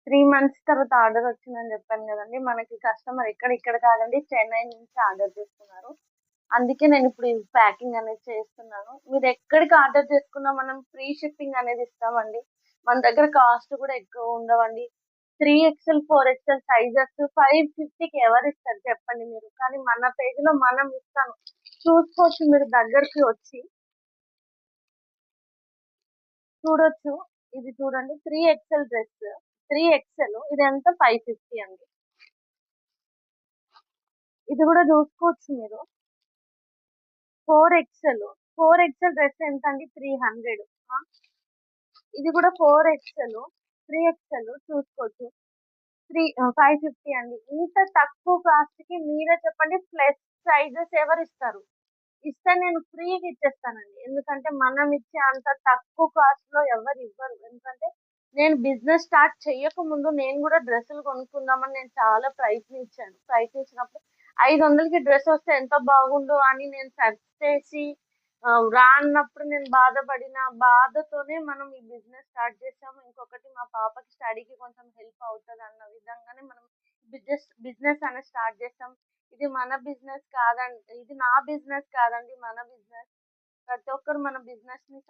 3 months తర్వాత order వచ్చిందని చెప్పాను గదండీ! మనకి కస్టమర్ ఇక్కడ కాదండి చెన్నై నుంచి ఆర్డర్ చేసుకున్నారు. అందుకే నేనిప్పుడు ఈ ప్యాకింగ్ అనేది చేస్తున్నాను. మీరెక్కడికి ఆర్డర్ చేసుకున్నా మనం ఫ్రీ షిప్పింగ్ అనేది ఇస్తామండి. మన దగ్గర కాస్ట్ కూడా ఎక్కువ ఉండవండి. 3 ఎక్స్‌ఎల్, 4 ఎక్స్‌ఎల్ సైజెస్ 550కి ఎవరిస్తారు చెప్పండి మీరు? కానీ మన పేజ్‌లో మనం ఇస్తాను. చూసుకోవచ్చు మీరు దగ్గరికి వచ్చి. చూడొచ్చు. ఇది చూడండి 3 ఎక్స్‌ఎల్ డ్రెస్. 3 ఎక్స్‌ఎల్ ఇదెంత 550 అండి. ఇది గూడా జూసుకోవచ్చు మీరు. 4 ఎక్స్‌ఎల్. 4 ఎక్స్‌ఎల్ డ్రెస్ ఎంతండి 300. ఆ! ఇది గూడా 4 ఎక్స్‌ఎల్. 3 ఎక్స్‌ఎల్ చూసుకోవచ్చు. 550 అండి. ఇంత తక్కువ కాస్ట్‌కి మీరే చెప్పండి ప్లస్ సైజెస్ ఎవరిస్తారు? ఇస్తే నేను ఫ్రీగా ఇచ్చేస్తానండి. ఎందుకంటే మనం ఇచ్చే అంత తక్కువ కాస్ట్‌లో ఎవ్వరివ్వరు. ఎందుకంటే నేను బిజినెస్ స్టార్ట్ చెయ్యకముందు నేను గూడా డ్రెస్సులు కొనుక్కుందామని నేను చాలా ప్రయత్నించాను. ప్రయత్నించినప్పుడు 500కి డ్రెస్ వస్తే ఎంత బాగుండు అని నేను సెర్చ్ చేసి రాన్నప్పుడు నేను బాధపడిన బాధతోనే మనం ఈ బిజినెస్ స్టార్ట్ చేసాము. ఇంకొకటి మా పాపకి స్టడీకి కొంచెం హెల్ప్ అవుతదన్న విధంగానే మనం బిజినెస్ అనేది స్టార్ట్ చేసాం. ఇది నా బిజినెస్ కాదండి. మన బిజినెస్. ప్రతి ఒక్కరు మన బిజినెస్‌ని